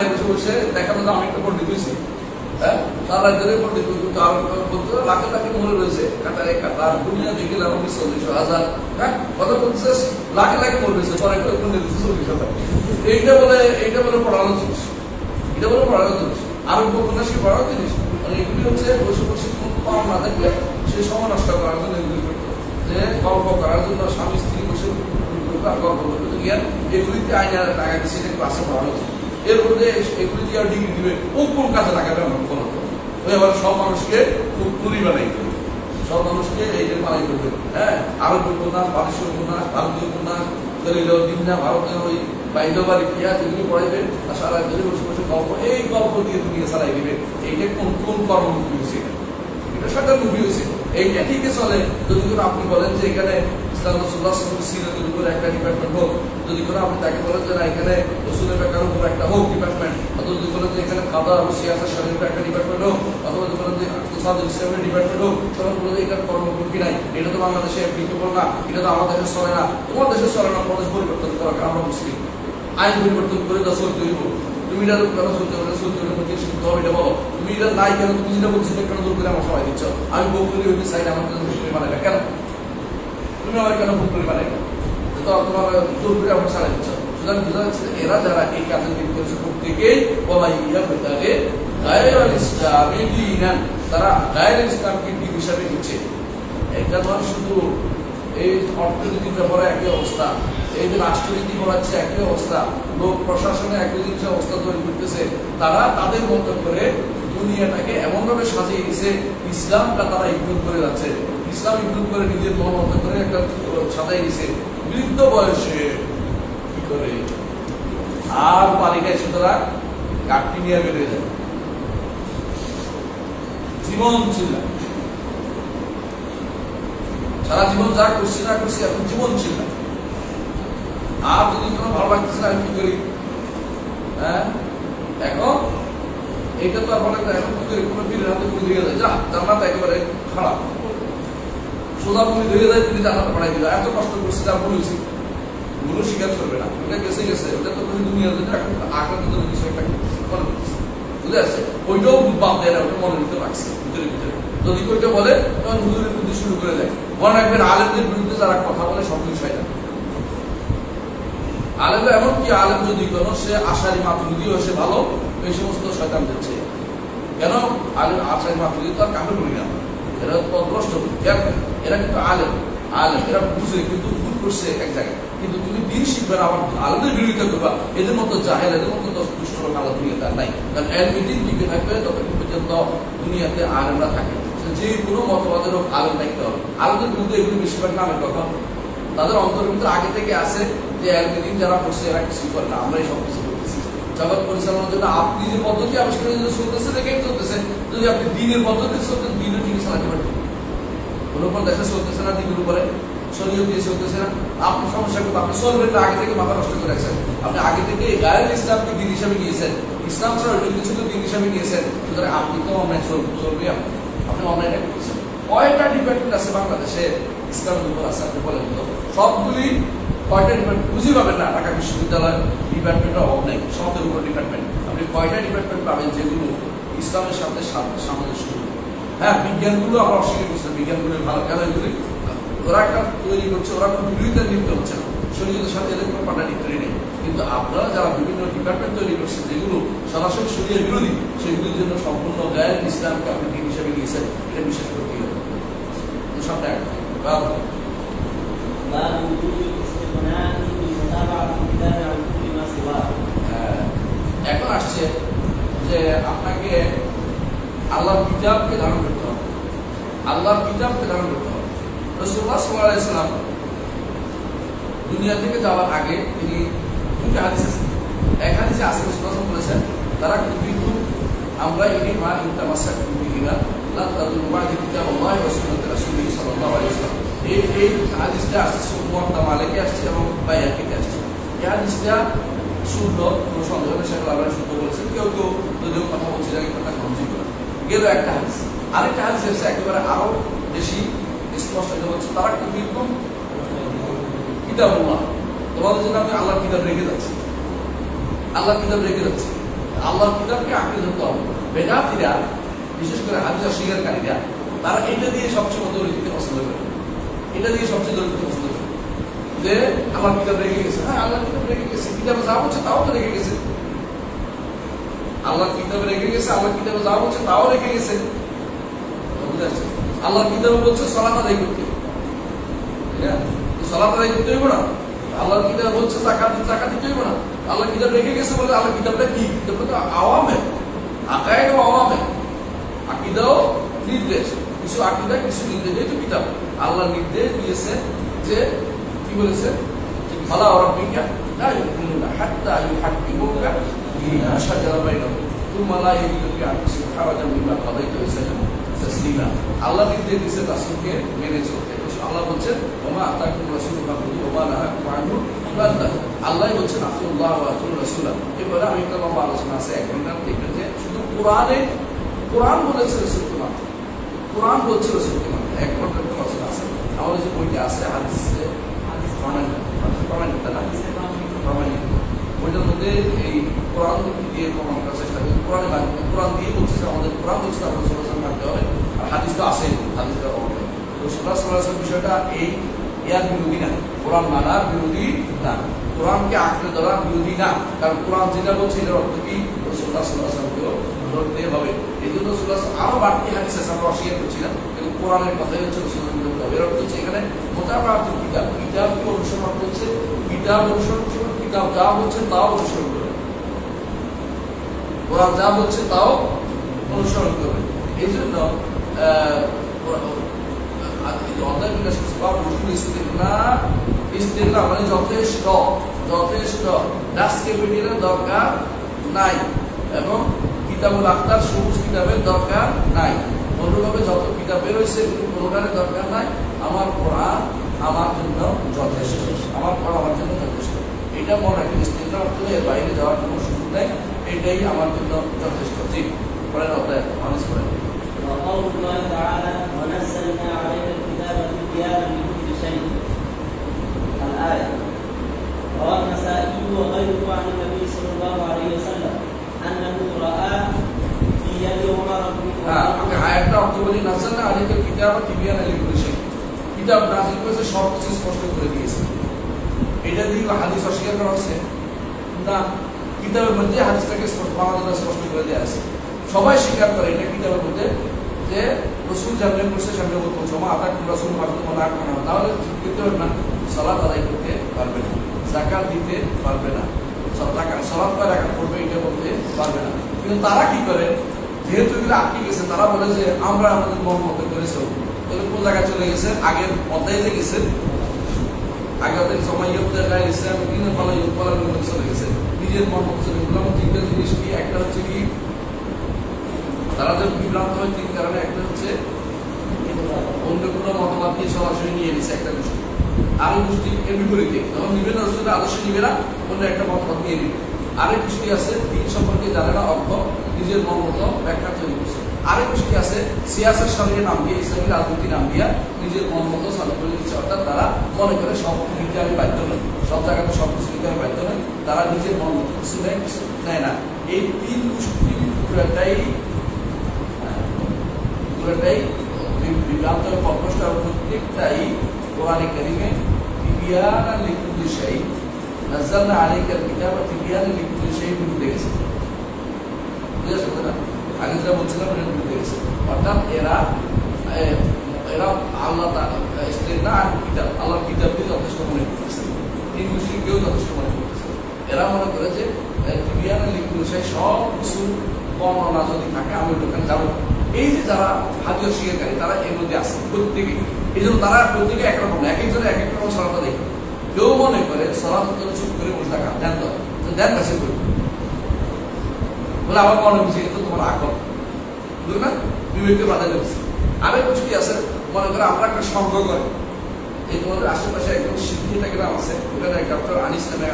বসে দেখানো যে আমি একটা পণ্ডিত হয়েছি, হ্যাঁ সারা রাজ্যের পণ্ডিত বলতে লাখে লাখে মনে রয়েছে কাটারে কাটার দুনিয়া দেখে আমার 40,000 হ্যাঁ কথা বলছে লাখে লাখে মনে রয়েছে পরে পণ্ডিত 40,000। এইটা বলে পড়ানো জিনিস, এটা বলে পড়ানো জিনিস আর উপন্যাসী পড়ানো জিনিস। মানে এগুলি হচ্ছে বসে বসে কোন কম না থাকলে সে সময় নষ্ট করার জন্য এগুলি করতো, যে গল্প করার জন্য স্বামী স্ত্রী বসে গল্প করতে গিয়ে এগুলিতে আইনার টাকা দিচ্ছে ক্লাসে পড়ানো উচিত। এর মধ্যে এগুলি দিয়ে ডিগ্রি দিবে কোন কাজে লাগাবে আমার কোনো ওই আবার সব মানুষকে পুরি বানাই করবে, সব মানুষকে এই যে বানাই করবে। হ্যাঁ আরব উপন্যাস, পারস্য উপন্যাস, ভারতীয় উপন্যাস, দিনা ভারতের ওই বাইরে বাড়ি ইতিহাস এগুলি পড়াইবে আর সারা ধরে বসে বসে গল্প, এই গল্প দিয়ে তুমি চালাই দিবে। এইটা কোন কোন কর্মমুখী হয়েছে, এটা সরকার মুভি হয়েছে। এইটা ঠিকই চলে যদি করে আপনি বলেন যে এখানে ইসলাম রাসূলুল্লাহ সিরাতের উপর একটা ডিপার্টমেন্ট হোক, যদি করে আপনি তাকে বলেন যে না এখানে রসুলের ব্যাপারের উপর একটা হোক ডিপার্টমেন্ট, অথবা যদি বলেন যে এখানে খাওয়া দাওয়া সিয়াসার শরীরের একটা ডিপার্টমেন্ট হোক, অথবা যদি বলেন যে ইকতিসাদ ইসলামের ডিপার্টমেন্ট হোক, তখন বলে যে এটার কর্মমুখী নাই, এটা তো বাংলাদেশে অ্যাপ্লিকেবল না, এটা তো আমার দেশে চলে না। তোমার দেশে চলে না, তোমার দেশ পরিবর্তন করা, আমরা মুসলিম আইন পরিবর্তন করে তা চলতে হইব। তুমি এটা কেন চলতে হবে, চলতে হবে প্রতি শিখতে হবে, এটা বলো। তুমি এটা নাই কেন, তুমি যেটা বলছি কেন দূর করে আমার সবাই দিচ্ছ। আমি বকুলি হইতে চাই না, আমার মুসলিম মানে কেন তুমি আমার কেন বকুলি মানে তো তোমার দূর করে আমার ছাড়াই দিচ্ছ। সুতরাং বোঝা যাচ্ছে এরা যারা এই কাজে লিপ্ত হয়েছে প্রত্যেকেই বলাইয়া বেতারে গায়রুল ইসলামী দীনান, তারা গায়রুল ইসলামকে দিন হিসাবে নিচ্ছে। একটা ধর শুধু এই অর্থনীতির ব্যাপারে একই অবস্থা, এই যে রাষ্ট্রনীতি করাচ্ছে একই অবস্থা, লোক প্রশাসনে একই জিনিসের অবস্থা তৈরি করতেছে। তারা তাদের মতো করে দুনিয়াটাকে এমন ভাবে সাজিয়ে দিচ্ছে, ইসলামটা তারা ইগনোর করে যাচ্ছে। ইসলাম ইগনোর করে নিজের মন মতো করে একটা সাজাই দিছে। বৃদ্ধ বয়সে কি করে আর বালিকায় সুতরাং কাটটি নিয়ে বেড়ে যায়, জীবন ছিল সারা জীবন যা করছি না করছি, এখন জীবন ছিল আর যদি কোনো ভালো লাগতেছে না আমি কি করি। হ্যাঁ এখন এইটা তো আপনার এখন কি করি, কোনো পীরের হাতে পুরি ধরে যায়, যা জান্নাত একেবারে খারাপ, সোজা পুরি ধরে যায়, তিনি জান্নাত বাড়াই দিল। এত কষ্ট করছে যা বলেছি গুলো স্বীকার করবে না, ওটা গেছে গেছে, ওটা তো তুমি দুনিয়ার জন্য এখন আখের জন্য কিছু একটা মনে করছে, বুঝে আসছে। ওইটাও বাদ দেয় না, ওটা মনের ভিতরে রাখছে ভিতরে ভিতরে। যদি ওইটা বলে তখন হুজুরের বিরুদ্ধে শুরু করে দেয়। মনে রাখবেন আলেমদের বিরুদ্ধে যারা কথা বলে সব কিছু হয় না। আলেমরা এমনকি আলেম যদি কোনো সে আশারি মাতুরিদিও সে ভালো, এই সমস্ত শয়তান দিচ্ছে। কেন আলেম আশারি মাতুরিদি তো আর কামে করি না, এরা পদভ্রষ্ট, এরা কিন্তু আলেম আলেম এরা বুঝে কিন্তু ভুল করছে এক জায়গায়, কিন্তু তুমি দিন শিখবে না আবার আলেমদের বিরোধিতা করবা। এদের মতো জাহেল, এদের মতো দুষ্ট লোক আলাদা দুনিয়াতে আর নাই। কারণ এলমি দিন টিকে থাকবে ততক্ষণ পর্যন্ত দুনিয়াতে আলেমরা থাকে। যে কোনো মতবাদের হোক আলেম থাকতে হবে। আলেমদের বিরুদ্ধে এগুলি বেশিরভাগ নামের কথা, তাদের অন্তরের ভিতরে আগে থেকে আছে যে এলমিদিন যারা করছে এরা কিছুই করে না, আমরা এই সব কিছু করতেছি। জগৎ পরিচালনার জন্য আপনি যে পদ্ধতি আবিষ্কারের জন্য চলতেছে দেখেই চলতেছে। যদি আপনি দিনের পদ্ধতি চলতেন, দিনও ঠিক চালাতে পারতেন। কোন কোন দেশে চলতেছে না দিনের উপরে, শরীয়ত দিয়ে চলতেছে না, আপনার সমস্যা কিন্তু আপনি চলবেন না, আগে থেকে মাথা নষ্ট করে রাখছেন। আপনি আগে থেকে গায়রুল ইসলামকে দিন হিসাবে নিয়েছেন, ইসলাম ছাড়া অন্য কিছুকে দিন হিসাবে নিয়েছেন। সুতরাং আপনি তো অন্যায় চলবে, আপনি অন্যায়টা করছেন। কয়টা ডিপার্টমেন্ট আছে বাংলাদেশে ইসলামের উপর আছে আপনি বলেন তো? সবগুলি কয়টা ডিপার্টমেন্ট খুঁজে পাবেন না। ঢাকা বিশ্ববিদ্যালয় ডিপার্টমেন্টের অভাব নেই, সতের উপর ডিপার্টমেন্ট। আপনি কয়টা ডিপার্টমেন্ট পাবেন যেগুলো ইসলামের সাথে সামঞ্জস্য? হ্যাঁ বিজ্ঞানগুলো আমরা অস্বীকার করছি, বিজ্ঞানগুলো ভালো, কেন এগুলি ওরা একটা তৈরি করছে, ওরা কোনো বিরোধিতা লিপ্ত হচ্ছে না, শরীয়তের সাথে এদের কোনো পার্টনারিত্ব নেই। কিন্তু আপনারা যারা বিভিন্ন ডিপার্টমেন্ট তৈরি করছেন যেগুলো সরাসরি শরীয়ত বিরোধী, সেগুলির জন্য সম্পূর্ণ গায়রুল ইসলামকে আপনি দিন হিসেবে নিয়েছেন, এটা বিশ্বাস করতে হবে। সামনে এখন আসছে যে আপনাকে আল্লাহর কিতাবকে ধারণ করতে হবে, আল্লাহর কিতাবকে ধারণ করতে হবে। রাসূলুল্লাহ সাল্লাল্লাহু আলাইহি ওয়াসাল্লাম দুনিয়া থেকে যাওয়ার আগে তিনি দুটো হাদিস আছে, এক হাদিসে রাসূলুল্লাহ বলেছেন তারা কিন্তু আমরা এই মা ইনতামাসাক বিহিনা লা তাদুল বা'দ কিতাবুল্লাহ ওয়া সুন্নাত রাসূলিহি সাল্লাল্লাহু আলাইহি ওয়াসাল্লাম। এই হাদিসটা আসছে মুওয়াত্তা মালিকে আসছে এবং বাইহাকিতে আসছে। এই হাদিসটা শুদ্ধ, কোনো সন্দেহ নেই, শেখ আল-আলবানী শুদ্ধ বলেছেন। কেউ কেউ যদিও কথা বলছে যে কথা গ্রহণ করে গেল একটা হাদিস। আরেকটা হাদিস আছে একেবারে আরো বেশি স্পষ্ট হচ্ছে, তারা কিন্তু কিতাবুল্লাহ, তোমাদের জন্য আমি আল্লাহর কিতাব রেখে যাচ্ছি, আল্লাহর কিতাব রেখে যাচ্ছি। আল্লাহর কিতাবকে আঁকড়ে ধরতে হবে। বেদাতীরা বিশেষ করে হাদিস অস্বীকারীরা তারা এটা দিয়ে সবচেয়ে দৌড় দিতে পছন্দ করে, এটা দিয়ে সবচেয়ে দৌড় দিতে পছন্দ করে যে আমার কিতাব রেখে গেছে। হ্যাঁ, আল্লাহর কিতাব রেখে গেছে, কিতাবে যা বলছে তাও তো রেখে গেছে। আল্লাহর কিতাবে রেখে গেছে, আল্লাহর কিতাবে যা বলছে তাও রেখে গেছে। আল্লাহর কিতাবে বলছে সালাত আদায় করতে, ঠিক আছে? সালাত আদায় করতে হইব না। আল্লাহর কিতাব বলছে যাকাত দিতে হইব না। আল্লাহর কিতাব রেখে গেছে বলে আল্লাহর কিতাবটা কি? কিতাবটা তো আওয়ামে, আকায়েদ ও আওয়ামে, আকীদাও নির্দেশ, কিছু আকীদা কিছু নির্দেশ। এই তো কিতাব আল্লাহ নির্দেশ দিয়েছে যে কি বলেছে, ফালা রাব্বিকা লা ইউমিনুনা হাত্তা ইউহাক্কিমুকা ফীমা শাজারা বাইনাহুম সুম্মা লা ইয়াজিদু ফী আনফুসিহিম হারাজান মিম্মা কাদাইতা ওয়া ইয়াসলিমু তাসলিমা। আল্লাহ নির্দেশ দিয়েছে রাসূলকে মেনে চলতে। আল্লাহ বলছেন ওমা আতাকুম রাসূলু ফাখুযুহু ওয়া মা নাহাকুম আনহু ফান্তাহু। আল্লাহ বলছেন আতিউল্লাহ ওয়া আতিউর রাসূলা। এবারে আমি একটা লম্বা আলোচনা আছে, এক ঘন্টার দেখবেন যে শুধু কোরআন বলেছে রাসূলকে মানতে, কোরআন বলছে রাসূলকে মানতে। এক ঘন্টার আলোচনা আছে। আমাদের যে বইটা আছে হাদিসে প্রমাণিত, ওইটার মধ্যে এই কোরআন দিয়ে প্রমাণ করার চেষ্টা করি। কোরআন দিয়ে বলছে যে আমাদের কোরআন বলছে আমরা রাসূলকে মানতে হবে, আর হাদিস তো আছে, হাদিসটা অবশ্যই রাসূলুল্লাহ সাল্লাল্লাহু আলাইহি ওয়াসাল্লাম বিষয়টা এই ইয়ার বিরোধী না, কোরআন মানার বিরোধী না, কোরআনকে আঁকড়ে ধরার বিরোধী না। কারণ কোরআন যেটা বলছে এটার অর্থ কি? রাসূলুল্লাহ সাল্লাল্লাহু আলাইহি ওয়াসাল্লামকেও ধরতে হবে। এই জন্য রাসূলুল্লাহ আরো বাড়তি হাদিস আছে, আমরা অস্বীকার করছি না, কিন্তু কোরআনের কথাই হচ্ছে রাসূলুল্লাহকে ধরতে হবে। এর অর্থ হচ্ছে এখানে মুতাবাআতুল কিতাব, কিতাবকে অনুসরণ করছে, কিতাব অনুসরণ করছে, কিতাব যা বলছে তাও অনুসরণ করবে, কোরআন যা বলছে তাও অনুসরণ করবে। এই জন্য মানে যথেষ্ট দরকার নাই, এবং কিতাবুল আখতার সবুজ কিতাবের দরকার নাই। অন্যভাবে যত কিতাব বেরোয়েছে কোনোটার দরকার নাই। আমার কোরআন আমার জন্য যথেষ্ট, আমার কোরআন আমার জন্য যথেষ্ট। এটা মনে রাখেন, ইস্তেগফার অর্থ এর বাইরে যাওয়ার কোনো সুযোগ নাই, এটাই আমার জন্য যথেষ্ট। জি, পরের অধ্যায় হাদিস পড়েন। وقول الله تعالى ونزلنا عليك الكتاب تبيانا لكل شيء الآية. روى النسائي وغيره عن النبي صلى الله عليه وسلم أنه رأى في يد عمر بن আমি আয়াতটা অর্থ বলি, নাযালনা আলাইকাল কিতাবা তিবয়ানা লিকুল্লি শাই, কিতাব নাযিল করেছে সব কিছু স্পষ্ট করে দিয়েছে। এটা দিয়ে হাদিস অস্বীকার করা হচ্ছে না, কিতাবের মধ্যে হাদিসটাকে স্পষ্ট করে দেওয়া আছে। সবাই স্বীকার করে এটা কিতাবের মধ্যে যে রাসূল জানলে করছে, সামনে বলতো জমা আতা রাসূল মাধ্যমে না করা, তাহলে করতে পারবে না, সালাত আদায় করতে পারবে না, যাকাত দিতে পারবে না, সালাত কয় রাকাত পড়বে এটা বলতে পারবে না। কিন্তু তারা কি করে, যেহেতু এগুলো আটকে গেছে, তারা বলে যে আমরা আমাদের মন মতো করেছি। তাহলে কোন জায়গায় চলে গেছেন? আগের অধ্যায়ে গেছেন, আগে ওদের সময় ইসলাম দিনের ফলে চলে গেছে, নিজের মন মতো চলে। তিনটা জিনিস কি, একটা হচ্ছে কি তারা যে বিভ্রান্ত হয় তিন কারণে। একটা হচ্ছে অন্য কোনো মতবাদ দিয়ে সরাসরি নিয়ে নিছে একটা গোষ্ঠী, আর এই গোষ্ঠী এর বিপরীতে যখন নিবে না, রসুলের আদর্শ নিবে না, অন্য একটা মতবাদ নিয়ে নিবে। আরেক গোষ্ঠী আছে দিন সম্পর্কে জানে না, অর্থ নিজের মন মতো ব্যাখ্যা তৈরি করছে। আরেক গোষ্ঠী আছে সিয়াসার সঙ্গে নাম দিয়ে, ইসলামী রাজনীতি নাম দিয়া নিজের মন মতো চালু করে দিচ্ছে। অর্থাৎ তারা মনে করে সব নিতে আমি বাধ্য নই, সব জায়গাতে সব কিছু নিতে আমি বাধ্য নই, তারা নিজের মন মতো কিছু নেয়, কিছু নেয় না। এই তিন গোষ্ঠী পুরোটাই বিভ্রান্ত পথভ্রষ্ট, প্রত্যেকটাই কোরআনে কারিমে তিবয়ানা লিকুল্লি শাই, নাযালনা আলাইকাল কিতাবা তিবয়ানা লিকুল্লি শাই বিরুদ্ধে গেছে। বুঝেছো না? আগে যেটা বলছিলাম এর বিরুদ্ধে গেছে। অর্থাৎ এরা আল্লাহ ইস্তেগনা আর কিতাব, আল্লাহর কিতাবকে যথেষ্ট মনে করতেছে, তিন গোষ্ঠীকেও যথেষ্ট মনে করতেছে। এরা মনে করে যে তিবয়ানা লিকুল্লি শাই, সব কিছু বর্ণনা যদি থাকে আমি ওখানে যাবো। এই যে যারা হাদিস অস্বীকারী তারা এর মধ্যে আছে প্রত্যেকে, এই জন্য তারা প্রত্যেকে একরকম, এক একজনের এক এক রকম সালাত দেখে। কেউ মনে করে সালাত চুপ করে বসে থাকা, দেন তো দেন কাছে করবে বলে আমার মনে হচ্ছে এটা তোমার আকল, বুঝলো না, বিবেককে বাধা দিচ্ছে। আরেক গোষ্ঠী আছে মনে করে আমরা একটা সঙ্গ করে, এই তোমাদের আশেপাশে একদম শিক্ষিত একটা গ্রাম আছে, ওখানে ডক্টর আনিস নামে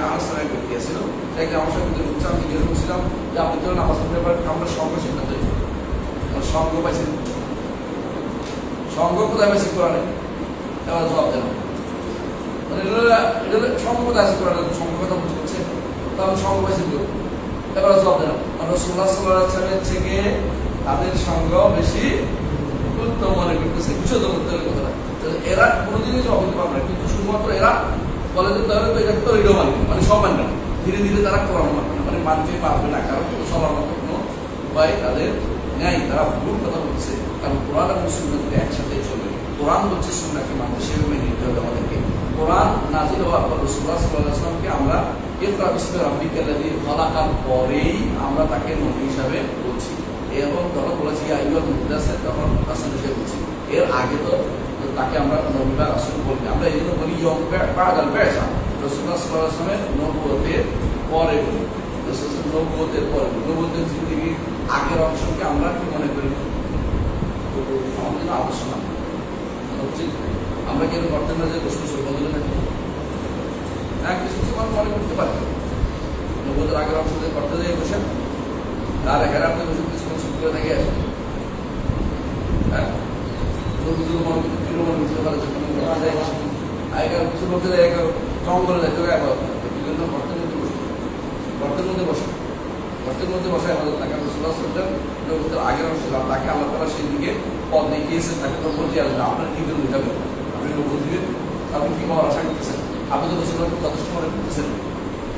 ব্যক্তি ছিল, একদিন আমার সঙ্গে আমি জিজ্ঞেস করছিলাম যে আপনি তো নামাজ পড়তে পারেন, আমরা সঙ্গ সিদ্ধান্ত নিই। সঙ্গ পাইছেন, সঙ্গ কোথায় পাইছে কোরআনে? এবার জবাব দেন, মানে এটা সঙ্গ কোথায় আছে কোরআনে? সঙ্গ কথা বুঝতে পারছে, তাহলে সঙ্গ পাইছেন কেউ? এবার জবাব দেন রাসূলুল্লাহ সাল্লাল্লাহু আলাইহি ওয়াসাল্লামের থেকে তাদের সঙ্গ বেশি উত্তম মনে করতেছে, কিছু তো করতে হবে কথা। এরা কোনোদিনই জবাব দিতে পারবে না, কিন্তু শুধুমাত্র এরা বলে যে তাহলে তো এটা তো এটাও মানবে, মানে সব মানবে না। ধীরে ধীরে তারা কোরআন মানবে না, মানে মানতে পারবে না, কারণ সবার মতো কোনো উপায় তাদের নেই। তারা ভুল কথা বলছে, কারণ কোরআন এবং সুন্নাহ একসাথে চলবে। কোরআন হচ্ছে সুন্নাহকে মানতে, সেভাবে নিতে হবে আমাদেরকে। কোরআন নাযিল হওয়ার পর রাসূলুল্লাহ সাল্লাল্লাহু আলাইহি ওয়াসাল্লামকে আমরা ইকরা বিসমি রাব্বিকাল্লাযী খালাকার পরেই আমরা তাকে নবী হিসাবে বলছি, এবং তখন বলেছি ইয়া আইয়ুহাল মুদাসসির, তখন রাসূল হিসেবে বলছি। এর আগে তো তাকে আমরা নবী বা রাসূল বলি, আমরা এই জন্য বলি বা'দাল বি'সা, রাসূলুল্লাহ সাল্লাল্লাহু আলাইহি ওয়াসাল্লামের নবুয়তের পরে বলি, রাসূলের নবুয়তের পরে বলি। নবুয়তের জিন্দেগির আগের অংশকে আমরা কি মনে করি? আমাদের আদর্শ না উচিত। আমরা কেন করতেন না যে রসুল বদলে থাকি? হ্যাঁ, কিছু কিছু মানুষ মনে করতে পারে নবুয়তের আগের অংশ দিয়ে করতে যাই বসে, আর এখানে আপনি বসে কিছু কিছু করে থেকে আসেন। হ্যাঁ, আগেকার কিছু বলতে যায় জঙ্গলে যাইতে হবে, বিভিন্ন গর্তের মধ্যে বসে, গর্তের মধ্যে বসে, গর্তের মধ্যে বসে আমাদের তাকে নবুয়তের আগের অংশ তাকে আল্লাহ তাআলা সেই দিকে পথ দেখিয়েছে, তাকে তো বলতে আসবে আপনার কি করে বুঝাবে, আপনি নবুয়ত দিবেন, আপনি কি পাওয়ার আশা করতেছেন? আপনি তো রসুলকে যথেষ্ট মনে করতেছেন,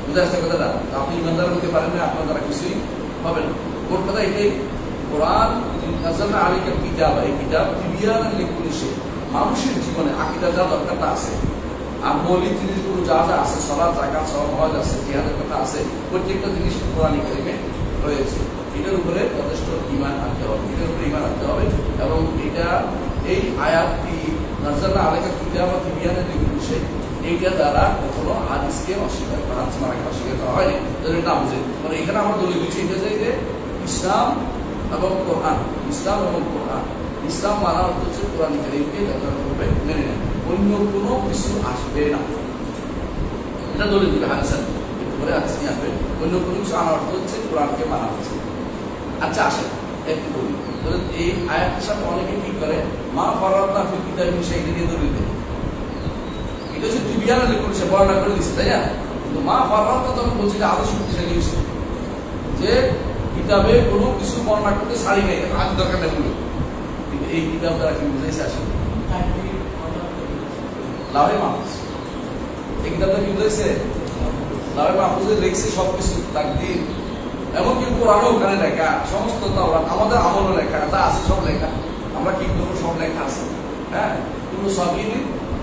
বুঝে আসছে কথাটা? আপনি ইমানদার হতে পারেন না, আপনার দ্বারা কিছুই হবে না। কোন কথা এটাই, কোরআন নাযালনা আলাইকা কিতাব, এই কিতাব তিবিয়ানান লিকুল্লি শাই, মানুষের জীবনে আকীদা যা দরকার তা আছে, আর মৌলিক জিনিসগুলো যা যা আছে, সালাত, যাকাত, সওম, হজ আছে, জিহাদের কথা আছে, প্রত্যেকটা জিনিস কোরআনে কারিমে রয়েছে। এটার উপরে যথেষ্ট ঈমান আনতে হবে, এটার উপরে ঈমান আনতে হবে। এবং এটা এই আয়াতটি নাযালনা আলাইকা কিতাব তিবিয়ানান লিকুল্লি শাই, এইটা দ্বারা কখনো হাদিসকে অস্বীকার করা, হাদিস মানাকে অস্বীকার করা হয়নি, যদি না বুঝে। মানে এখানে আমরা দলিল দিচ্ছি এটা যে ইসলাম এবং কোরআন, ইসলাম এবং কোরআন, ইসলাম মানা অর্থ হচ্ছে কোরআন কারীমকে যথাযথভাবে মেনে নেয়, অন্য কোনো কিছু আসবে না। এটা দলিল দিবে হাদিসের পরে হাদিস নিয়ে আসবে, অন্য কোনো কিছু আনার অর্থ হচ্ছে কোরআনকে মানা হচ্ছে। আচ্ছা আসেন একটু বলি, এই আয়াতের সাথে অনেকে কি করে মা ফারাতনা ফিল কিতাবি মিন শাইইন দিয়ে দলিল দেয়। এটা হচ্ছে তিবিয়ানা লিকুল্লি শাই, বর্ণনা করে দিচ্ছে, তাই না? কিন্তু মা ফারাতনা তখন বলছে যে আরো শক্তিশালী হয়েছে, যে কিতাবে কোনো কিছু বর্ণনা করতে ছাড়ি নাই, আজ দরকার নেই বলে। কিন্তু এই কিতাব দ্বারা কি বুঝাইছে আসলে লাহে মাহফুজ, এই কিতাবটা কি বুঝাইছে? লাহে মাহফুজে লিখছে সবকিছু, তাকদীর, এমনকি কোরআনও ওখানে লেখা, সমস্ত তাওরাত, আমাদের আমলও লেখা, তা আছে, সব লেখা, আমরা কি করবো সব লেখা আছে। হ্যাঁ, কোনো সাগীর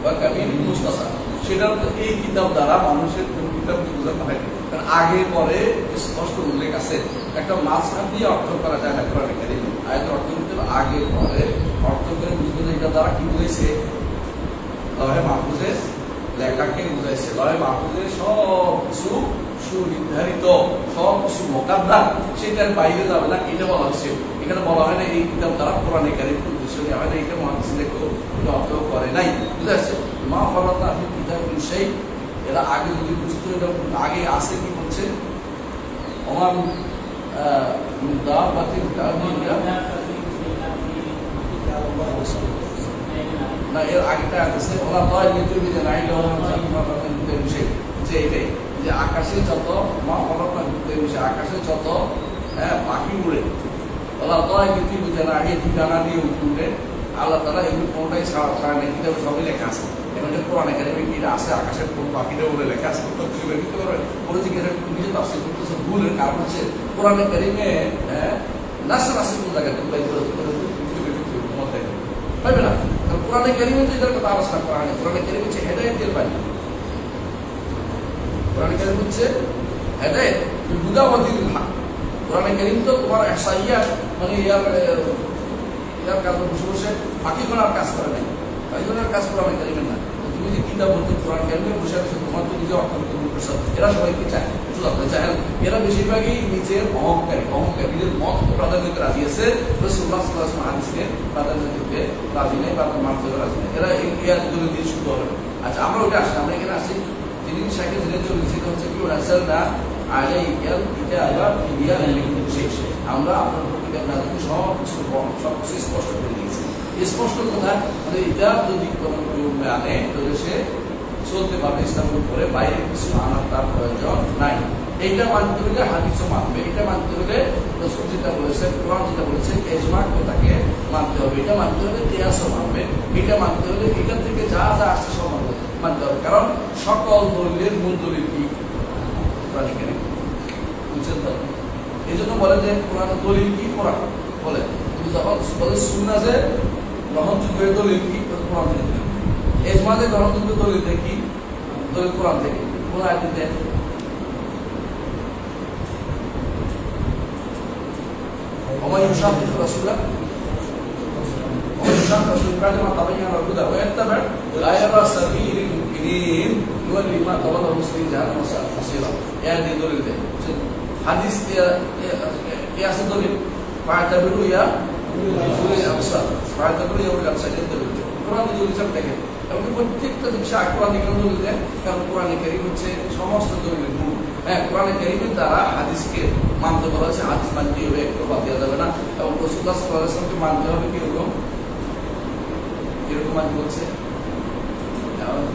বা কাবীর মুস্তাসা, সেটা এই কিতাব দ্বারা মানুষের কোন কিতাব বোঝাতে হয়, কারণ আগে পরে স্পষ্ট উল্লেখ আছে। একটা মাঝখান দিয়ে অর্থ করা যায় না কোরআনে কারীম, আয়াতের অর্থ করতে আগে পরে অর্থ করে বুঝতে, এটা দ্বারা কি বুঝাইছে? লহে মাহফুজের লেখাকে বুঝাইছে। লহে মাহফুজের সব কিছু সুনির্ধারিত, সব কিছু মোকাদ্দার, সেটার বাইরে যাবে না, এটা বলা হচ্ছে। এখানে বলা হয় না এই কিতাব দ্বারা কোরআনে কারীম উদ্দেশ্য নেওয়া হয় না, এটা মুহাদ্দিসিনরা কেউ অর্থ করে নাই, বুঝতে পারছে? মা ফারাতনা ফিল কিতাবি মিন শাইইন, এরা আগে যদি বুঝতো, এটা আগে আছে কি বলছে, ওমান দাবাতিল কাবিরা না, এর আগেটা আছে ওলা তয় লিতুবি যে নাই বিষয়, যে এটাই যে আকাশে যত মা ফারাতনা ফিল বিষয়, আকাশে যত পাখি উড়ে, ওলা তয় লিতুবি যে না, এই ঠিকানা দিয়ে উঠে আল্লাহ তাআলা এগুলো কোনটাই ছাড়া নেই, কিতাবে সবই লেখা আছে। এখন যে কোরআনে কারীমে কি আছে, আকাশের কোন পাখিটা উড়ে লেখা আছে, কিছু বের করতে পারবে? ওরা জিজ্ঞাসা নিজে তাফসীর করতেছে, ভুলের কারণ হচ্ছে কোরআনে কারীমে নাসর আছে কোন জায়গায়, তুমি বাইরে পাইবে না। কোরআনে কারীমে তো এটার কথা আলোচনা করা হয়নি। কোরআনে কারীম হচ্ছে হেদায়েতের বাণী, কোরআনে কারীম হচ্ছে হেদায়েত, হুদা ওয়া দীনুল হক। কোরআনে কারীম তো তোমার ইহসাইয়া, মানে ইয়ার কাজ বসে বসে বাকি কোনার কাজ করে নাই, বাকি কোনার কাজ কোরআনে কারীমের না। তুমি যে কিতাব বলতে কোরআন কারীমে বসে আছো, তোমার তো নিজে অর্থনীতি করছো, এরা সবাইকে চায়, শুধু আপনি চায়, এরা বেশিরভাগই নিজের অহংকারী, নিজের মত প্রাধান্য দিতে রাজি আছে, রাসূলুল্লাহ সাল্লাল্লাহু আলাইহি ওয়াসাল্লাম হাদিসকে প্রাধান্য দিতে রাজি নেই, বা মানতে রাজি নেই, এরা এই ইয়াতগুলো দিয়ে শুরু হবে। আচ্ছা, আমরা ওটা আসি, আমরা এখানে আসি যিনি শাইখে যিনি চলেছে, হচ্ছে কি নাযালনা আলাইকাল কিতাবা তিবিয়ানান লিকুল্লি শাই, আমরা আপনার কিতাব নাযিল সব কিছু স্পষ্ট করে দিয়েছি। স্পষ্ট কথা, মানে এটা যদি কোনো কেউ মানে তাহলে সে চলতে পারবে ইসলামের উপরে, বাইরে কিছু আনার তার প্রয়োজন নাই। এইটা মানতে হলে হাদিসও মানবে, এটা মানতে হলে রাসূল যেটা বলেছেন, কোরআন যেটা বলেছেন, ইজমা তাকে মানতে হবে, এটা মানতে হলে কিয়াসও মানবে, এটা মানতে হলে এটা থেকে যা যা আসছে সব মানতে হবে। কারণ সকল দলিলের মূল দলিল কি? কোরআন কারীম। বুঝছেন তো? এই জন্য বলে যে কোরআন দলিল কি? কোরআন বলে। কিন্তু যখন বলে সুন্নাহ যে গ্রহণযোগ্য দলিল কি? কোরআন থেকে। ইজমা যে গ্রহণযোগ্য দলিল কি? দলিল কোরআন থেকে। কোন আয়াতে দেন? ومن يشاقق الرسول ومن يشاقق الرسول بعد ما تبين الهدى ويتبع غير سبيل المؤمنين يولي ما تولى المسلمين جهنم وساءت مصيرا. يعني دليل ده حديث قياس دليل فاعتبروا يا أولي الأبصار فاعتبروا يا أولي الأبصار دليل কোরআন দলিল সব দেখেন এবং প্রত্যেকটা বিষয় কোরআন দলিল দেন। কারণ কোরআন কারীম হচ্ছে সমস্ত দলিলের মূল। হ্যাঁ, কোরআন কারীমের দ্বারা হাদিসকে মানতে বলা হয়েছে, হাদিস মানতে হবে, একটু বাদ দেওয়া যাবে না। এবং রাসূলুল্লাহ সাল্লাল্লাহু আলাইহি ওয়াসাল্লামকে মানতে হবে কিরকম মানতে বলছে?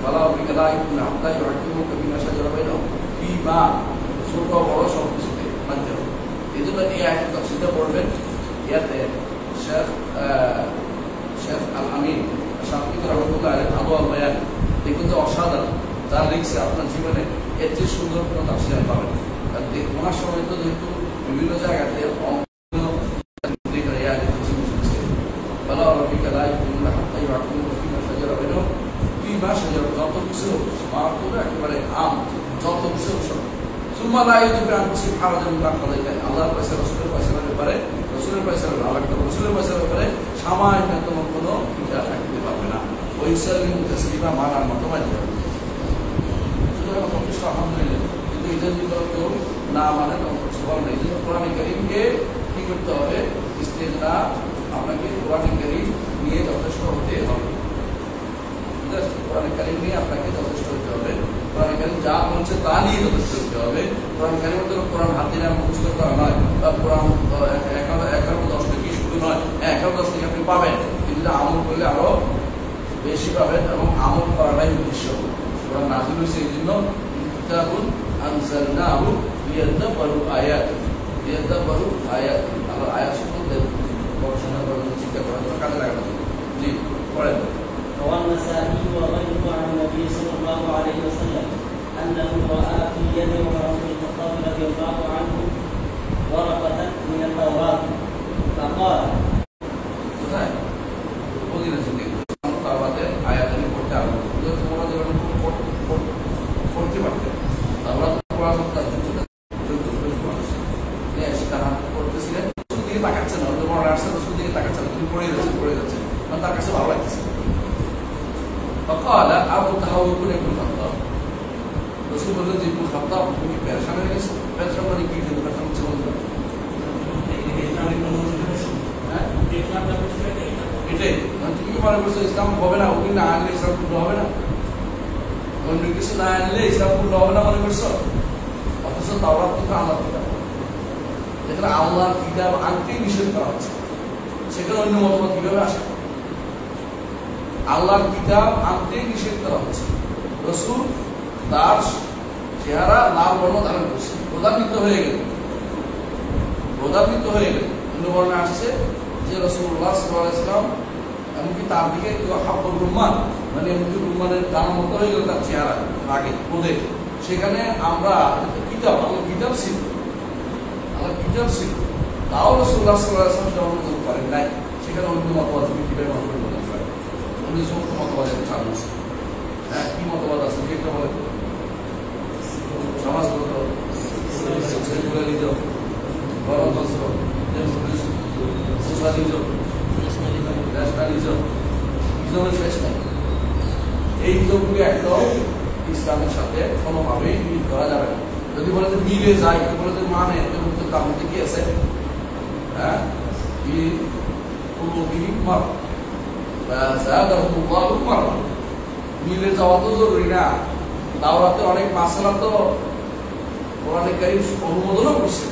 বলা বিকালা ইবনে আব্দুল্লাহ ইউহাকিমু বিমা শাজারা বাইনাহুম ফিমা, ছোট বড় সব কিছুতে মানতে হবে। এই জন্য এই আয়াতের তাফসীরটা পড়বেন। ইয়াতে শেখ আল আমিন শাফিঈ রাহিমাহুল্লাহ আলাইহি আদওয়াল বায়ান, দেখুন যে অসাধারণ, যার লিখছে আপনার জীবনে এর চেয়ে সুন্দর কোনো তাফসীর আমি পাবেন। আর ওনার সময় তো যেহেতু বিভিন্ন জায়গাতে যত কিছু একেবারে আম, যত কিছু আল্লাহর পয়সা রসুলের পয়সার ব্যাপারে, রসুলের পয়সার রসুলের পয়সার ব্যাপারে সামান্যতম কোনো বিচার থাকতে পারবে না। ওই মুসলিমা মানার মতো মানতে হবে। যথেষ্ট আলহামদুলিল্লাহ, কিন্তু এই জন্য কেউ না মানে কিছু বল না। এই জন্য কোরআন কারীমকে কি করতে হবে? ইস্তেগনা, আপনাকে কোরআন কারীম নিয়ে যথেষ্ট হতে হবে। ঠিক আছে? কোরআন কারীম নিয়ে আপনাকে যথেষ্ট হতে হবে। কোরআন কারীম যা বলছে তা নিয়ে যথেষ্ট হতে হবে। কোরআন কারীমের জন্য কোরআন হাতে নিয়ে মুখস্থ করা নয়, বা কোরআন 11-10 থেকে শুরু নয়। 11-10 থেকে আপনি পাবেন, কিন্তু আমল করলে আরো বেশি পাবেন, এবং আমল করাটাই উদ্দেশ্য। কোরআন নাযিল হয়েছে এই জন্য, কিতাবুন আনজালনাহু লিয়াদাব্বারু আয়াতিহি, লিয়াদাব্বারু আয়াতিহি, আল্লাহর আয়াত সম্পর্কে গবেষণা করার জন্য, চিন্তা করার জন্য, কাজে লাগানোর জন্য। জি, পড়েন। روى النسائي وغيره عن النبي صلى الله عليه وسلم انه راى في يد عمر بن الخطاب رضي الله عنه ورقه من التوراه فقال فقال ابو تهور بن الخطاب رسول الله بن الخطاب তুমি পেরেশান হয়ে গেছো। পেরেশান মানে কি? পেরেশান হচ্ছে বলতে এটাই মানে তুমি কি মনে করছো ইসলাম হবে না? ওই না আনলে ইসলাম পূর্ণ হবে না, অন্য কিছু না আনলে ইসলাম পূর্ণ হবে না মনে করছো? অথচ তাওরাত কিন্তু আল্লাহর কিতাব, যেখানে আল্লাহর কিতাব আনতেই নিষেধ করা হচ্ছে, সেখানে অন্য মতবাদ কিভাবে আসে? আল্লাহর কিতাব আনতে নিষেধ করা হচ্ছে। রাসূল তার চেহারা লাল বর্ণ ধারণ করছে, প্রধান্বিত হয়ে গেল। অন্য বর্ণে আসছে যে রাসূলুল্লাহ সাল্লাল্লাহু আলাইহি ওয়াসাল্লাম এমনকি তার দিকে হাব্বুর রুমান, মানে এমনকি রুমানের দানা মতো হয়ে গেল তার চেহারা আগে ওদের। সেখানে আমরা কিতাব, আল্লাহর কিতাব ছিল, তাও রাসূলুল্লাহ সাল্লাল্লাহু আলাইহি ওয়াসাল্লাম জন্মগ্রহণ করেন নাই। সেখানে অন্য মতবাদ কিভাবে মতবাদ করে? উনি সমস্ত মতবাদের চালু আছে। হ্যাঁ, কি মতবাদ আছে? একটা বলে সমাজগত, সেকুলারিজম, গণতন্ত্র, সোশ্যালিজম, ন্যাশনালিজম, ইজমের শেষ নাই। এই ইজমকে একদম ইসলামের সাথে কোনোভাবেই মিল করা যাবে না। যদি বলে যে মিলে যায়, যদি বলে যে মানে, তার মধ্যে কি আছে? হ্যাঁ, মিলে যাওয়া তো জরুরি না। তাওরাতে অনেক মাসআলা তো কোরআন কারীম অনুমোদনও করছে।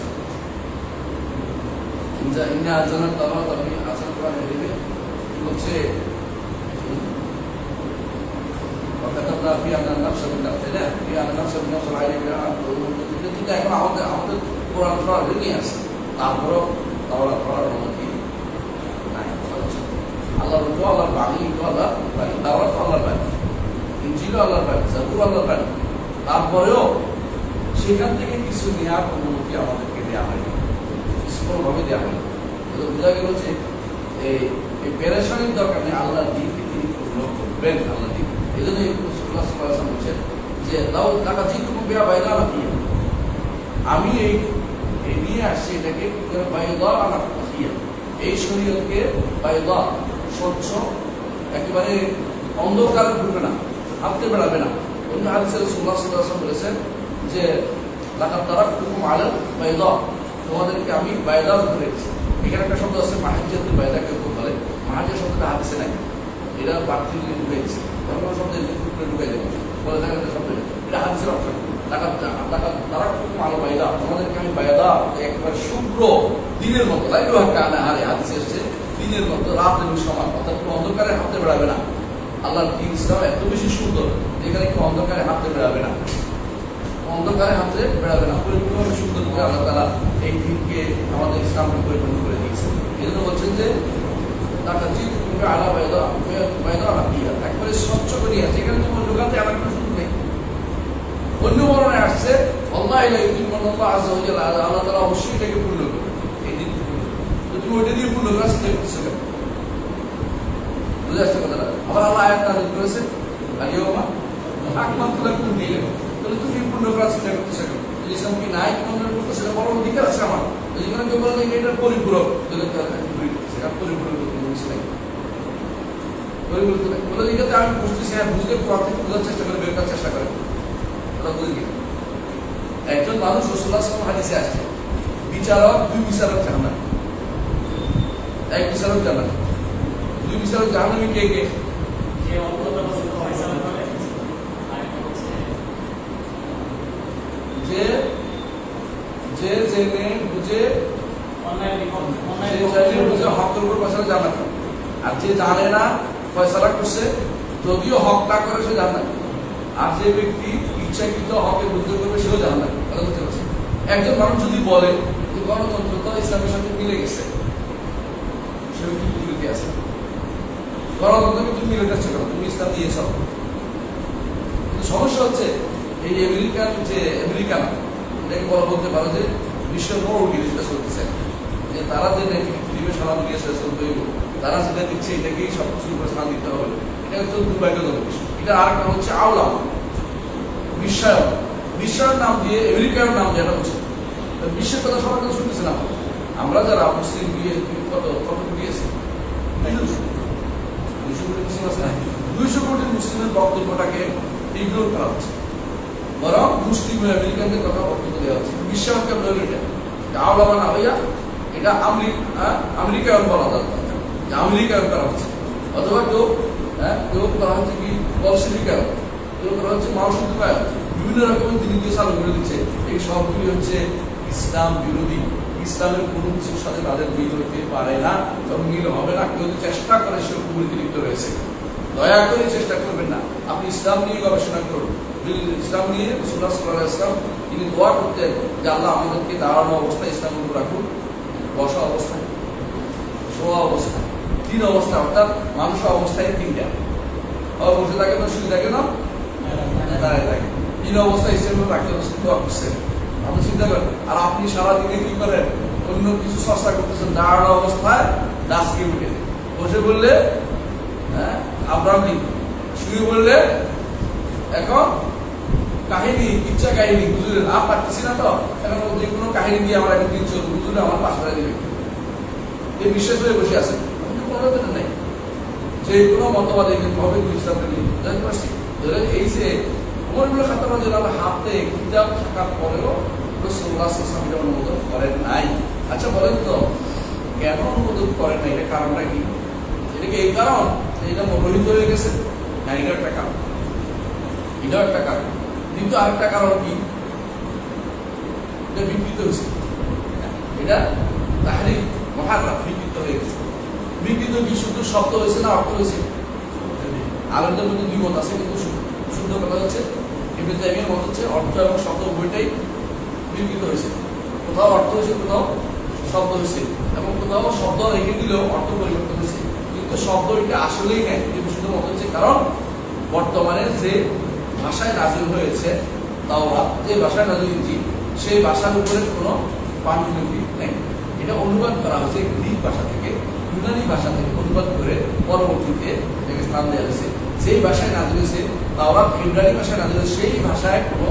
ইন্না আনজালনা তাওরাত আমি আসল কোরআনে লিখে হচ্ছে وكتبنا فيها أن النفس بالنفس لا فيها أن النفس بالنفس والعين بالعين কিন্তু এখন আমাদের কোরআন পড়া রেডি আছে, তারপরেও তাওরাত পড়ার অনুমতি নাই। আল্লাহর রূপ আল্লাহর বাণী, আল্লাহর বাণী, তাওরাত আল্লাহর বাণী, ইনজিল আল্লাহর বাণী, জাবুর আল্লাহর বাণী, তারপরেও সেখান থেকে কিছু নেওয়ার অনুমতি আমাদেরকে দেওয়া হয়নি, কোনোভাবে দেওয়া হয়নি। বোঝা গেল যে এই পেরেশানির দরকার নেই, আল্লাহর দিনকে তিনি পূর্ণ করবেন। আল্লাহ দিন এই জন্য বলছেন যে দাও টাকা যেটুকু বেয়া বাইরে আলাদা, আমি এই নিয়ে আসছি এটাকে বাইদা আলাদা, এই শরীয়তকে বাইদা স্বচ্ছ, একেবারে অন্ধকার ঢুকবে না, হাঁটতে বেড়াবে না। অন্য হাদিসে রাসূলুল্লাহ সাল্লাল্লাহু আলাইহি ওয়াসাল্লাম বলেছেন যে লাকাদ তারাকতুকুম আলাল বাইদা, তোমাদেরকে আমি বাইদা ধরে রেখেছি। এখানে একটা শব্দ আছে মাহাজ্জাতুল বাইদা, কেউ বলে মাহাজ্জা শব্দটা হাদিসে নাই, এটা বাড়তি ঢুকেছে, অন্য শব্দের ঢুকাই দেবে বলে থাকে একটা শব্দ, এটা হাদিসের অর্থ। তারাকতুকুম আলাল বাইদা, তোমাদেরকে আমি বাইদা একেবারে শুভ্র দিনের মতো, লাইলুহা কান্নাহারে, হাদিসে এসেছে দিনের মতো, রাত এবং সমান, অর্থাৎ কোনো অন্ধকারে হাঁটতে বেড়াবে না। আল্লাহর দিন ইসলাম এত বেশি সুন্দর যেখানে কেউ অন্ধকারে হাঁটতে বেড়াবে না, অন্ধকারে হাঁটতে বেড়াবে না, পরিপূর্ণভাবে সুন্দর করে আল্লাহ তাআলা এই দিনকে আমাদের ইসলামকে পরিপূর্ণ করে দিয়েছে। এই জন্য বলছেন যে আলা বাইদা বাইদা আলাকিয়া, একবারে স্বচ্ছ করিয়া, যেখানে তোমার ঢোকাতে আমার কোনো সুযোগ নেই। অন্য বর্ণনায় আসছে আল্লাহ আযজা ওয়া জাল্লা, আল্লাহ তাআলা অবশ্যই এটাকে পূর্ণ করবে, এই দিন তো তুমি ওইটা দিয়ে পূর্ণ করার চেষ্টা করছো কেন? বুঝে আসছে কথাটা? আবার আল্লাহ আয়াত নাযিল করেছে আলিয়াউমা আকমালতু লাকুম দীনাকুম, তাহলে তুমি পূর্ণ করার চেষ্টা করতেছো কেন? যদি ইসলাম কি নাই পূর্ণ করতে, সেটা বড় অধিকার আছে আমার। যেখানে কেউ বলে এটা পরিপূরক, পরিপূরক কোনো কিছু নাই, পরিপূরক নাই বলে এটাতে আমি বুঝতেছি, হ্যাঁ বুঝলে কোরআন থেকে বোঝার চেষ্টা করে, বের করার চেষ্টা করে, ওটা বুঝে কি? একজন মানুষ রাসূলুল্লাহ সাল্লাল্লাহু আলাইহি ওয়াসাল্লাম হাদিসে আসছে, বিচারক, দুই বিচারক জান্নাত, এক বিচারক জান্নাত, দুই বিচারক জাহান্নামী কে কে? যে জেনে বুঝে হকের উপর ফয়সালা জানা, আর যে জানে না ফয়সালা করছে, যদিও হক না করে সে জানা, আর যে ব্যক্তি ইচ্ছাকৃত হকের বিরুদ্ধে করবে সেও জানা না। বুঝতে পারছে? একজন মানুষ যদি বলে যে গণতন্ত্র তো ইসলামের সাথে মিলে গেছে, সে কি বিরোধী আছে? গণতন্ত্রকে তুমি মিলে যাচ্ছে কেন? তুমি ইসলাম দিয়েছ। কিন্তু সমস্যা হচ্ছে এই আমেরিকান এটাকে বলা বলতে পারো যে বিশ্বের বড় জিনিসটা চলতেছে, যে তারা যে পৃথিবীর সালাম দিয়েছে তারা যেটা দিচ্ছে এটাকেই সব কিছু করে স্থান দিতে হবে, এটা হচ্ছে দুর্ভাগ্যজনক বিষয়। এটা আর একটা হচ্ছে আওলাম বিশ্বায়ন, বিশ্বায়ন নাম দিয়ে আমেরিকার নাম যেটা হচ্ছে বিশ্বের কথা সবার কথা শুনতেছে না। আমরা যারা মুসলিম বিয়ে কত দিয়েছে 200 কোটি মুসলিমের বক্তব্যটাকে ইগনোর করা হচ্ছে, বরং মুসলিম আমেরিকানদের কথা বক্তব্য দেওয়া হচ্ছে। বিশ্বায়নকে আওলামা না হইয়া এটা আমেরিকায়ন বলা দরকার, আমেরিকায়ন করা হচ্ছে, অথবা কেউ করা হচ্ছে কি বলশেভিকায়ন, কেউ করা হচ্ছে মাওসুদ্দিকায়ন, বিভিন্ন রকমের তিনি যে চালু করে দিচ্ছে। এই সবগুলি হচ্ছে ইসলাম বিরোধী, ইসলামের কোনো কিছুর সাথে তাদের মিল হইতে পারে না এবং মিল হবে না। কেউ চেষ্টা করে সে কুফরিতে লিপ্ত রয়েছে, দয়া করে চেষ্টা করবেন না। আপনি ইসলাম নিয়ে গবেষণা করুন, ইসলাম নিয়ে রাসূলুল্লাহ সাল্লাল্লাহু আলাইহি ওয়াসাল্লাম তিনি দোয়া করতেন যে আল্লাহ আমাদেরকে দাঁড়ানো অবস্থায় ইসলামের উপর রাখুন, বসা অবস্থায়, শোয়া অবস্থায়, তিন অবস্থা, অর্থাৎ মানুষ অবস্থায় তিনটা, বসে থাকে না, শুয়ে থাকে না, দাঁড়ায় থাকে, তিন অবস্থায় ইসলামের রাখতে দোয়া করছেন। আপনি চিন্তা করেন, আর আপনি সারাদিনে কি করেন? অন্য কিছু চর্চা করতেছেন, দাঁড়ানো অবস্থায় ডাস্কে উঠে, বসে বললে আব্রাহাম লিঙ্কন, শুয়ে বললে এখন কাহিনী, ইচ্ছা কাহিনী, হুজুরের আর পারতেছি না তো, এখন যে কোনো কাহিনী দিয়ে আমার একটা দিন চলবে, হুজুরে আমার পাশে দিবে, এই বিশ্বাস হয়ে বসে আছে। কোনো নাই যে কোনো মতবাদে কিন্তু হবে ইসলামকে নিয়ে জানতে পারছি। এই যে ওমর খাত্তাব রাদিয়াল্লাহু আনহু হাতে কিতাব থাকার পরেও রাসূলুল্লাহ সাল্লাল্লাহু আলাইহি ওয়াসাল্লাম এটা অনুমোদন করেন নাই। আচ্ছা বলেন তো কেন অনুমোদন করেন নাই? এটা কারণটা কি? এটা কি এই কারণ এটা মনোনীত হয়ে গেছে? না, এটা একটা কারণ, এটাও একটা কারণ। কিন্তু আরেকটা কারণ কি? এটা বিকৃত হয়েছে, এটা তাহরিম মুহাররাম বিকৃত হয়ে গেছে। বিকৃত কি শুধু শব্দ হয়েছে না অর্থ হয়েছে? আলেমদের মধ্যে দুই মত আছে, কিন্তু শুদ্ধ কথা হচ্ছে ইবনে তাইমিয়ার মত হচ্ছে অর্থ এবং শব্দ উভয়টাই বিকৃত হয়েছে, কোথাও অর্থ হয়েছে, কোথাও শব্দ হয়েছে, এবং কোথাও শব্দ রেখে দিলেও অর্থ পরিবর্তন হয়েছে, কিন্তু শব্দ এটা আসলেই নেই শুধু মত হচ্ছে। কারণ বর্তমানে যে ভাষায় নাজিল হয়েছে তাওরাত, যে ভাষায় নাজিল ইনজিল, সেই ভাষার উপরে কোনো পাণ্ডুলিপি নেই। এটা অনুবাদ করা হয়েছে গ্রিক ভাষা থেকে, ইউনানি ভাষা থেকে অনুবাদ করে পরবর্তীতে এটাকে স্থান দেওয়া হয়েছে। যেই ভাষায় নাজিল হয়েছে তাওরাত ইব্রানি ভাষায় নাজিল হয়েছে, সেই ভাষায় কোনো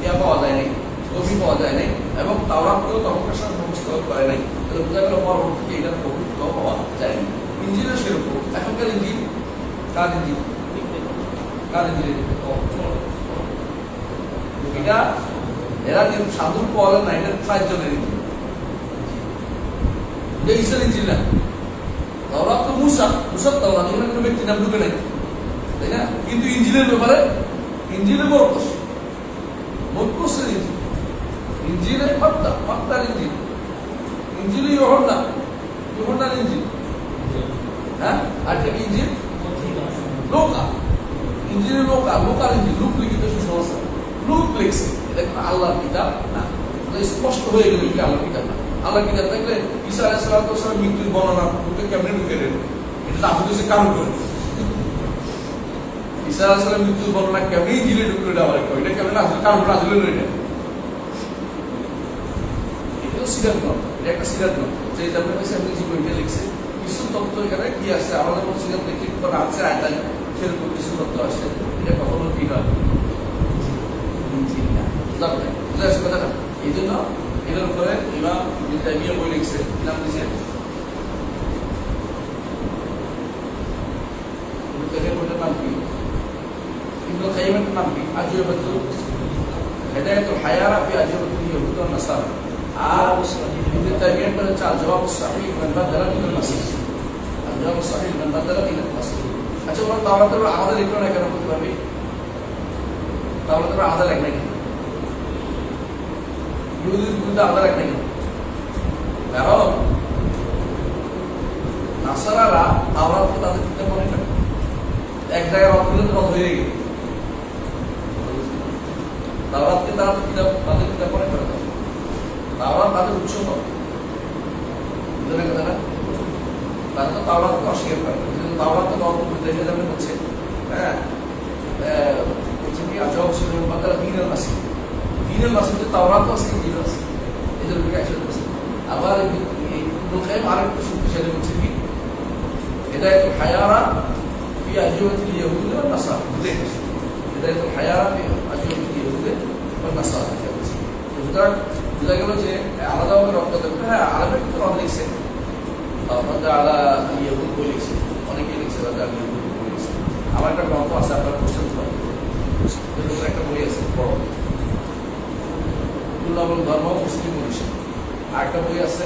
ইয়া পাওয়া যায় নাই, কপি পাওয়া যায় নাই, এবং তাওরাতকেও তখনকার সাথে মুখস্থ করে নাই। তাহলে বোঝা গেল পরবর্তীতে এটার কপিত্ব পাওয়া যায়নি। ইনজিলও সেরকম। এখনকার ইনজিল কার ইনজিল? কার ইনজিল? এটা এরা কিন্তু সাধু পাওয়া না, এটা 5 জনের ইনজিল। এটা ঈসার ইনজিল না। তাওরাত তো মুসার তাওরাত, এখানে কোনো ব্যক্তি নাম ঢুকে নাই, তাই না? কিন্তু ইনজিলের ব্যাপারে ইনজিলে বড় প্রশ্ন, মোট প্রশ্নের ইনজিল, ইনজিলে মাত্তার ইনজিল, ইনজিলে ইউহান্নার ইনজিল, হ্যাঁ, আর একটা ইনজিল লোকা, ইনজিলে লোকার ইনজিল, লুক লিখিত সুসংস্থা, লুক লিখছে, এটা কোনো আল্লাহর কিতাব না। স্পষ্ট হয়ে গেল এটা আল্লাহর কিতাব না। আল্লাহর কিতাব থাকলে ঈসা আলাইহিস সালামের মৃত্যুর বর্ণনা ঢুকে কেমনে ঢুকে দেন? এটা আপনি হচ্ছে কারণ করে ঈসা আলাইহিস সালামের মৃত্যুর বর্ণনা কেমনে ইনজিলে ঢুকে দেওয়া হয়, এটা কেমনে আসলে কারণ করে আসলে এটা এটাও সিরাত গ্রন্থ, এটা একটা সিরাত গ্রন্থ। যে যাদের কাছে আপনি জীবনটা লিখছে, কিছু তথ্য এখানে কি আছে আমাদের মধ্যে সিরাত লিখতে করা আছে, আয়তায় সেরকম কিছু তথ্য আসছে। এটা কখনো কি নয়, ইনজিল না। বুঝা আসছে কথাটা? এই জন্য এটার উপরে ইমাম ইবনে তাইমিয়া বই লিখছে, নাম দিয়েছে বইটার নাম কি? ইবনে কাইয়িমের নাম কি? আজওয়াবাতুল হিদায়াতুল হায়ারা ফি আজওয়াবাতুল ইয়াহুদ ওয়ান নাসারা। আর ইবনে তাইমিয়া বলেন আল জওয়াবুস সাহিহ মান বাদালা মিনাল মাসিহ, আল জওয়াবুস সাহিহ মান বাদালা মিনাল মাসিহ। আচ্ছা, ওরা তাওরাতের আলাদা লিখলো না কেন বলতে পারবি? তাওরাতের আলাদা লেখ নাই কেন? ইহুদির বিরুদ্ধে আলাদা লেখ নাই কেন? কারণ নাসারারা তাওরাতকে তাদের কিতাব মনে করে, এক জায়গায় রদ করলে রদ হয়ে গেল। তাওরাতকে তারা কিতাব, তাদের কিতাব মনে করে, তাওরাত তাদের উৎস নয়। বুঝলেন কথাটা? তারা তো তাওরাতকে অস্বীকার করে, কিন্তু তাওরাতকে রদ করতে দেখে যাবে হচ্ছে, হ্যাঁ, হচ্ছে কি আজব ছিল বাতারা দিনের মাসি, দিনের মাসে তাওরাত আছে, ইনজিল আছে, এদের দিকে আসলে আছে। আবার এই লোকায় আরেকটা শক্তিশালী হচ্ছে কি হিদায়াতুল হায়ারা ফি আজওয়াতিল ইয়াহুদ ওয়ান নাসারা, বুঝে গেছে? হিদায়াতুল হায়ারা ফি আজওয়াতিল ইয়াহুদ ওয়ান নাসারা। সুতরাং বোঝা গেল যে আলাদাভাবে রক্ত দেখবে। হ্যাঁ, আরবের কিন্তু রদ লিখছে, আপনাদের আলা ইয়াহুদ বই লিখছে, অনেকেই লিখছে, তাদের আলা ইয়াহুদ বই লিখছে। আমার একটা গ্রন্থ আছে, আপনার কোশ্চেন একটা বই আছে বড়, ধর্ম মুসলিম মনীষী। আর একটা বই আছে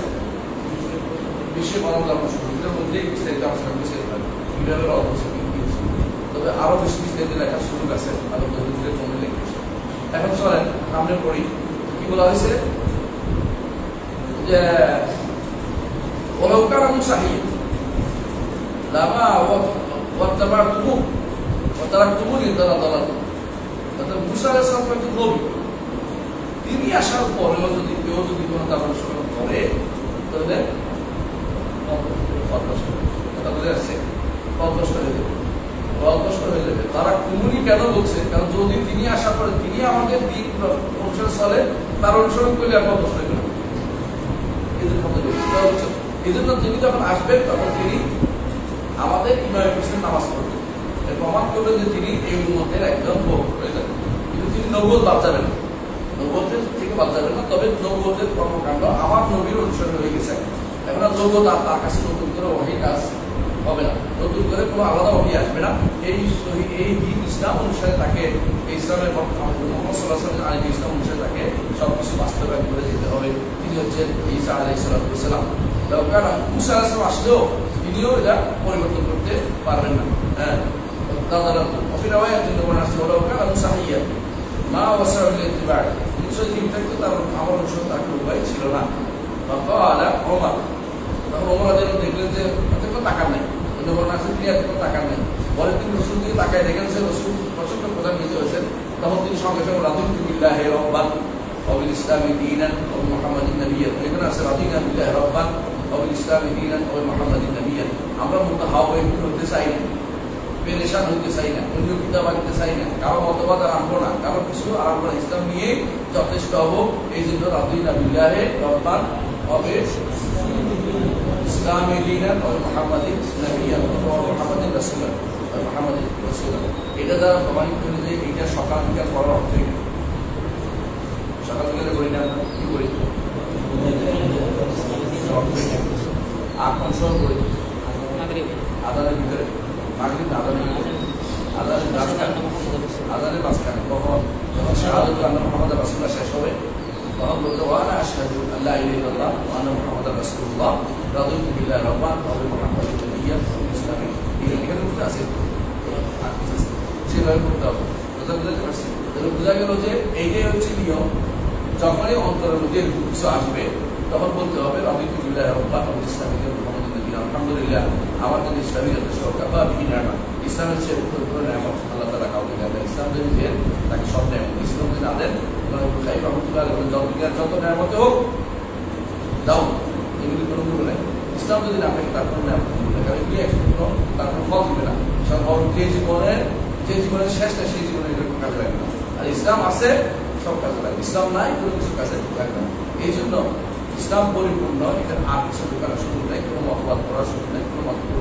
বিশ্বে মানব ধর্ম সংস্কৃতির মধ্যেই বিস্তারিত আলোচনা করেছে, তবে আরো বেশি বিস্তারিত লেখার সুযোগ আছে, আরো কমে লিখেছে। এখন চলেন সামনে পড়ি, কি বলা হয়েছে যে ওলাউকানা মুসাহিহ লামা ওয়াত্তাবাতুহু ওয়া তারাকতুমুনি দালালাতুহু। অর্থাৎ মুসা আলাইহিস সালাম একজন নবী, তিনি আসার পরেও যদি কেউ যদি কোনো তার অনুসরণ করে তাহলে হয়ে যাবে। তারা কুমুনি কেন বলছে? কারণ যদি তিনি আসার পরে তিনি আমাদের দিন অনুসরণ চলে, তার অনুসরণ করলে আর পথ হয়ে গেল। এই জন্য তিনি যখন আসবেন তখন তিনি আমাদের ইমামের পিছনে নামাজ পড়বেন, প্রমাণ করবেন যে তিনি এই উম্মতের একজন লোক হয়ে যাবেন। কিন্তু তিনি নবুয়ত বাদ যাবেন না, নবুয়তের থেকে বাদ যাবেন না। তবে নবুয়তের কর্মকাণ্ড আমার নবীর অনুসরণ হয়ে গেছে। এখন আর নবুয়ত তার কাছে নতুন করে ওহী কাজ হবে না, নতুন করে কোনো আলাদা ওহী আসবে না। এই দিন ইসলাম অনুসারে তাকে, এই ইসলামের মুহাম্মদ সাল্লাল্লাহু আলাইহি ওয়াসাল্লাম আলী ইসলাম অনুসারে তাকে সবকিছু বাস্তবায়ন করে যেতে হবে। তিনি হচ্ছেন ঈসা আলাইহিস সালাম। দরকার মুসা আলাইহিস সালাম আসলেও তিনিও এটা পরিবর্তন করতে পারবেন না। হ্যাঁ, দাদারা অফিরাওয়ায় মুসাহিয়া মা ওয়াসাউল ইত্তিবা', মুসা জীবিত তার আমার অনুসরণ তার উপায় ছিল না। আলা ওমর, তখন ওমর রাদিয়াল্লাহু দেখলেন যে এত টাকা নেই, টাকা নেই। পরে তিনি রসুল দিকে তাকায় দেখেন যে রসুল প্রচন্ড প্রধান নিজে হয়েছেন। তখন তিনি সঙ্গে সঙ্গে রাদিতু বিল্লাহি রাব্বান, وبالإسلام دينا وبمحمد نبيا এখানে আছে রাদিনা বিল্লাহি রাব্বান وبالإسلام دينا وبمحمد نبيا আমরা মুতাহাওয়িন হতে চাই না, পেরেশান হতে চাই না, অন্য কিতাব আনতে চাই না, কারো মতবাদ আনবো না, কারো কিছু আর আমরা ইসলাম নিয়ে যথেষ্ট হবো। এই জন্য রাদিনা বিল্লাহি রাব্বান وبالإسلام دينا وبمحمد نبيا وبمحمد رسولا وبمحمد رسولا এটা দ্বারা প্রমাণিত হলো যে এটা সকাল বিকাল পড়ার অর্থ এটা। সকাল বিকালে করি না, কি করি? আকর্ষণ করি আদানের ভিতরে, মাগরিব না আদানের ভিতরে, আদানের মাঝখানে কখন যখন শাহাদাত আন্না মুহাম্মাদুর রাসূলুল্লাহ শেষ হবে তখন বলতে ওয়া আনা আশহাদু আল্লা ইলাহা ইল্লাল্লাহ ওয়া আন্না মুহাম্মাদুর রাসূলুল্লাহ রাদিতু বিল্লাহি রাব্বান ওয়া বিমুহাম্মাদিন নাবিয়্যান ওয়া বিল-ইসলামি দীনান। এখানে উঠে আছে সেভাবে করতে হবে। কথা বুঝতে পারছি? তাহলে বোঝা গেল যে এইটাই হচ্ছে নিয়ম। যখনই অন্তরের মধ্যে কিছু আসবে তখন বলতে হবে রাদিতু বিল্লাহি রাব্বান ওয়া বিল-ইসলামি দীনান। আলহামদুলিল্লাহ আমার জন্য ইসলামী যথেষ্ট কাবা বিনা ইসলামের চেয়ে উপর নেয়ামত আল্লাহ তাআলা কাউকে দেন না। ইসলাম যদি দেন তাকে সব নেয়ামত, ইসলাম যদি না দেন যত নেয়ামতে হোক দাও, এগুলি কোনো মূল্য নেই। ইসলাম যদি না থাকে তার কোনো নেয়ামত মূল্য নেই, কারণ এগুলি তার কোনো ফল দিবে না। যে জীবনের শেষটা সেই জীবনে কাজে লাগবে না। আর ইসলাম আছে সব কাজে লাগবে, ইসলাম নাই কোনো কিছু কাজে লাগবে না। এই জন্য ইসলাম পরিপূর্ণ, এখানে আর কিছু দোকানের সুযোগ নেই, কোনো মতবাদ করার সুযোগ নেই, কোনো মতবাদ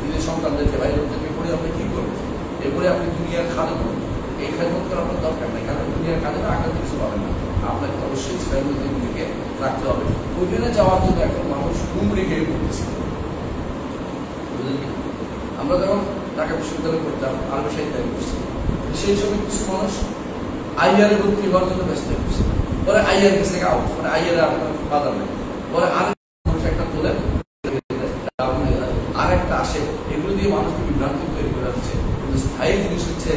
নিজের সন্তানদেরকে বাইরে থেকে পড়ে আপনি কি করবেন? এরপরে আপনি দুনিয়ার খাদে করবেন, এই খেদমত করার আপনার দরকার নেই, কারণ দুনিয়ার কাজে আগে কিছু পাবেন না। আপনাকে অবশ্যই ইসলামের দিকে রাখতে হবে। ওইখানে যাওয়ার জন্য এখন মানুষ হুমড়ি খেয়ে পড়তেছে। আমরা যখন ঢাকা বিশ্ববিদ্যালয়ে পড়তাম, আরবি সাহিত্যে পড়ছি, সেই সময় কিছু মানুষ আইয়ারে ভর্তি হওয়ার জন্য ব্যস্ত হয়ে পড়ছে। পরে আইয়ার কাছে আউট, মানে আইয়ারে আর বাধা নেই। পরে আরেক মানুষ একটা তোলে, আরেকটা আসে, এগুলো দিয়ে মানুষকে বিভ্রান্তি তৈরি করে যাচ্ছে। কিন্তু স্থায়ী জিনিস হচ্ছে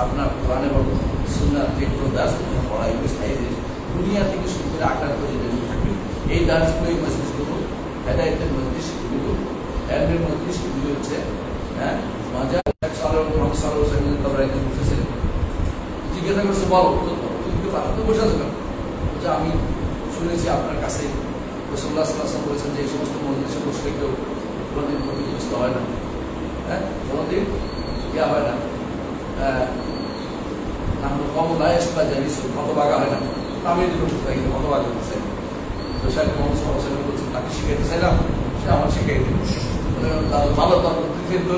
আপনার কোরআনে বলো সুন্নাহ যেগুলো দাস পড়া, এগুলো স্থায়ী জিনিস। দুনিয়া থেকে শুরু করে আকার করে যেগুলো থাকবে এই দাসগুলো, এই মজলিসগুলো, হেদায়েতের মজলিসগুলো, এলমের মজলিসগুলো হচ্ছে মাঝে জিজ্ঞাসা করছে বলো তুমি কি পারো? তো বসে আছো কেন? যে আমি শুনেছি আপনার কাছে রাসূলুল্লাহ সাল্লাল্লাহু আলাইহি ওয়াসাল্লাম বলেছেন যে এই সমস্ত মজলিসে বসলে কেউ কোনোদিন ক্ষতিগ্রস্ত হয় না, কোনোদিন ইয়া হয় না, হতবাগা হয় না। আমি হতবাগা করতে তো সাহেব মোহাম্মদ সাল্লাল্লাহু আলাইহি ওয়াসাল্লাম বলছেন তাকে শিখাইতে চাইলাম, সে আমার শিখাই দিল। ভালো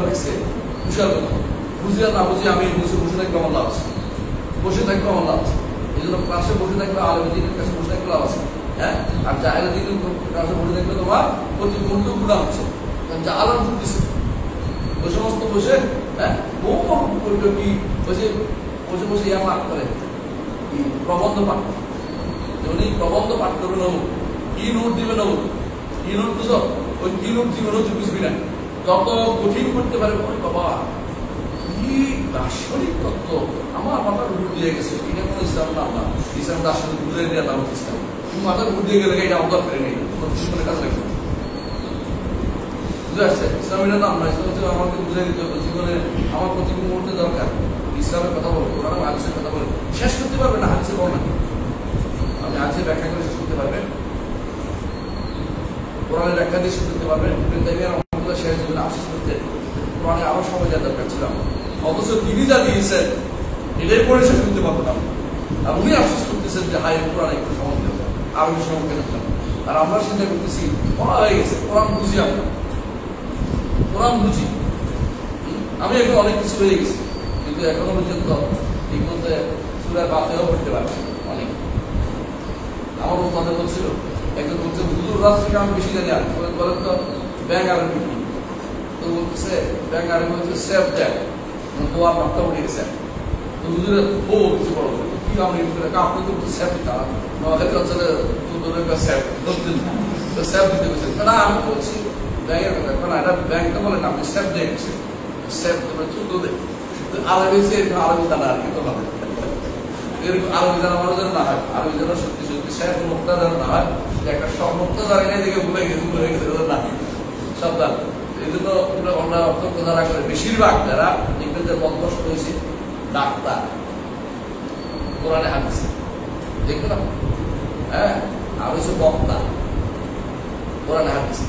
রাখছে বিশাল কথা, বুঝিয়া না বুঝি আমি বসে থাকবো আমার লাভ আছে, বসে থাকবো আমার লাভ আছে। এই জন্য ক্লাসে বসে থাকবে, আলেমের দিনের কাছে বসে থাকলে লাভ আছে। আর জাহেলের দিনের কাছে বসে থাকলে তোমার প্রতি মুহূর্তে গুণা হচ্ছে, যা আলাম ঘুরতেছে ওই সমস্ত বসে কি বসে বসে বসে ইয়া পাঠ করে, প্রবন্ধ পাঠ করে। উনি প্রবন্ধ পাঠ করবে নবু, কি নোট দিবে নবু, কি নোট বুঝো, ওই কি নোট জীবনও তুই বুঝবি না, যত কঠিন করতে পারে। বাবা কি দার্শনিক তত্ত্ব আমার মাথার উপর দিয়ে গেছে, এটা কোনো ইসলাম নাম না, ইসলাম দার্শনিক বুঝে দেওয়া নাম ইসলাম। তুমি মাথার উপর দিয়ে গেলে এটা অবদান করে নেই, জীবনে কাজ লাগবে। বুঝে আসছে? ইসলামের নাম না, ইসলাম আমাকে বুঝে দিতে হবে জীবনে আমার প্রতি মুহূর্তে দরকার। ইসলামের কথা বলো, কোরআন হাদিসের কথা বলো, শেষ করতে পারবে না। হাদিসে বল না, আপনি হাদিসের ব্যাখ্যা করে শেষ করতে পারবেন, কোরআনের ব্যাখ্যা দিয়ে শেষ করতে পারবেন। শেষ জীবনে আফসোস করতে কোরআনে আরো সময় দেওয়ার দরকার ছিল, অথচ তিনি যা দিয়েছেন এটাই পড়ে শেষ করতে পারবো না। আর উনি আফসোস করতেছেন যে হাই কোরআন একটু সময় দেবো, আরো সময় কেন। আর আমরা চিন্তা করতেছি পড়া হয়ে গেছে, কোরআন বুঝি, আমরা কোরআন বুঝি, আমি এখন অনেক কিছু হয়ে গেছি, কিন্তু এখনো পর্যন্ত ঠিক মতো সূরা বাকারাও পড়তে পারছি অনেক। আমার কথা বলছিল একজন বলছে হুজুর রাত থেকে আমি বেশি জানি, আর বলেন তো ব্যাংক আরবি কি? তো বলতেছে ব্যাংক আরবি হচ্ছে সেফ দেখ, দোয়ার নামটা উঠে গেছে। তো হুজুরের বউ কিছু বড় কি আমি আপনি তো সেফ দিতে সেফ দিতে গেছেন না, আমি বলছি ব্যাংকের কথা না, এটা ব্যাংকটা বলেন আপনি সেফ দিয়ে গেছে, সেফ চুদ্দ দেয় আরবি, এরকম আরবি জানা আর কি তো হবে, এরকম আরবি জানা মানুষ যেন না হয়, আরবি জানা সত্যি সত্যি সেফ মুক্তা যেন না হয়, যে একটা সব মুক্তা জানি না দেখে ভুলে গেছে না সাবধান। এই জন্য আমরা অত্যন্ত যারা করে বেশিরভাগ যারা দেখবেন যে বদভস্ত হয়েছে ডাক্তার কোরআনে হাদিসে, দেখবে না, হ্যাঁ। আর হচ্ছে বক্তা, কোরআনে হাদিস,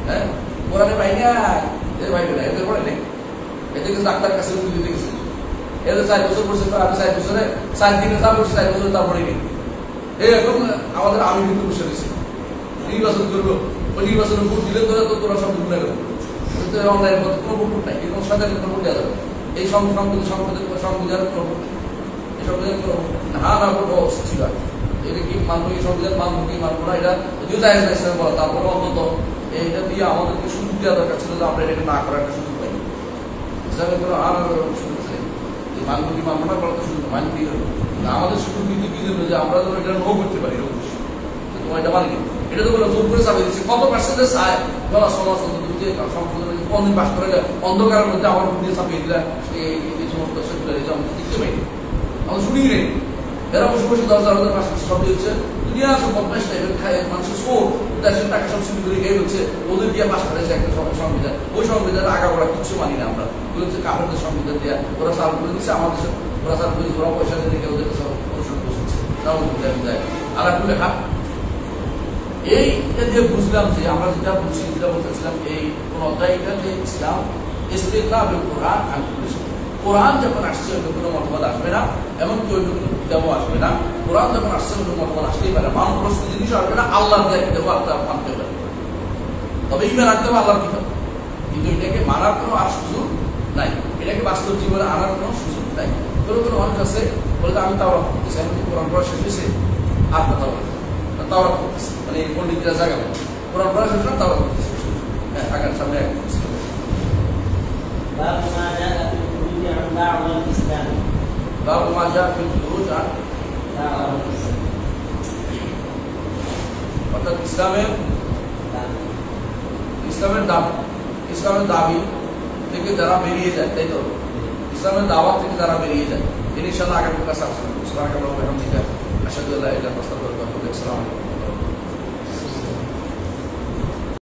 হ্যাঁ, কোরআনে বাইরে এর বাইরে না, এদের পড়ে নেই, এদেরকে ডাক্তার কাছে দিতে গেছে, এদের 4 বছর পড়ছে, আমি 4 বছরে 4 দিনে যা পড়ছে 4 বছরে তা পড়ে নেই। এখন আমাদের আমি কিন্তু বসে রয়েছে, নির্বাচন করবো, ওই নির্বাচনের ভোট দিলে তোরা সব গুণা করবো, অনলাইনের মধ্যে কোনো ভোট নাই, এরকম সরকারের কোনো ভোট দেওয়া যাবে, এই সংবিধানের কোনো ভোট নেই, এই সংবিধানের কোনো না ভোট হওয়া উচিত ছিল। এটা কি মানব, এই সংবিধান মানব কি মানব না, এটা যদিও চাই বলা, তারপরে অন্তত এইটা দিয়ে আমাদেরকে সুযোগ দেওয়া দরকার ছিল যে আমরা এটা না করার একটা সুযোগ পাই। ইসলামের কোনো সুযোগ নেই, এই মানব কি মানব না করার তো সুযোগ মানব দিয়ে হবে না, আমাদের সুযোগ কিন্তু কি জন্য যে আমরা যেন এটা নো করতে পারি, তোমার এটা মানি, এটা তো বলে জোর করে চাপিয়ে দিচ্ছে, কত পার্সেন্টেজ চায় বলা সমাজ সংশোধন কোনদিন পাশ করে অন্ধকারের মধ্যে আমার বুদ্ধি চাপিয়ে দিলে এই সমস্ত সেগুলো আমরা দেখতে পাই, আমরা শুনি নেই। এরা বসে বসে 10,000 পাশাপাশি সব দিচ্ছে, দুনিয়া সব বদমাইশ টাইপের খায়, মানুষের শোর, দেশের টাকা সব শুরু করে খেয়ে হচ্ছে, ওদের দিয়ে পাশ করেছে একটা সংবিধান, ওই সংবিধানের আগা ওরা কিচ্ছু মানি না আমরা, ওগুলো হচ্ছে কাপড়দের সংবিধান দেওয়া, ওরা সাল করে দিচ্ছে, আমাদের ওরা সাল করে ওরা পয়সা দিয়ে ওদের সব অনুসরণ বসেছে, যায় আর আসলে হাত এই যে বুঝলাম যে আমরা যেটা বুঝছি, যেটা বলতেছিলাম, এই কোন অধ্যায়টা যে ইসলাম ইস্তেগনাব কোরআন আনকুলেশন, কোরআন যখন আসছে ওই কোনো মতবাদ আসবে না, এমনকি ওই কোনো কিতাবও আসবে না, কোরআন যখন আসছে ওই মতবাদ আসতেই পারে, মান প্রশ্ন জিনিস আসবে না, আল্লাহ দিয়ে কিতাবও আপনার মানতে পারে, তবে ইমান রাখতে হবে আল্লাহর কিতাব, কিন্তু এটাকে মানার কোনো আর সুযোগ নাই, এটাকে বাস্তব জীবনে আনার কোনো সুযোগ নাই। কোনো কোনো মানুষ আছে বলতে আমি তাওরাত করতেছি, আমি কোরআন পড়া শেষ হয়েছে আপনার তাওরাত করতেছি, মানে এই পণ্ডিতরা জায়গা কোরআন পড়া শেষ না তাওরাত করতেছি, হ্যাঁ আগার সামনে باب ما جاء في الخروج عن دعوى الاسلام باب ما جاء في الخروج عن دعوى الاسلام অর্থাৎ ইসলামের দাবি থেকে যারা বেরিয়ে যায়, তাই তো ইসলামের দাওয়াত থেকে যারা বেরিয়ে যায়, ইনশাআল্লাহ আগামী ক্লাসে আসসালামু আলাইকুম ওয়া রাহমাতুল্লাহি ওয়া বারাকাতুহু।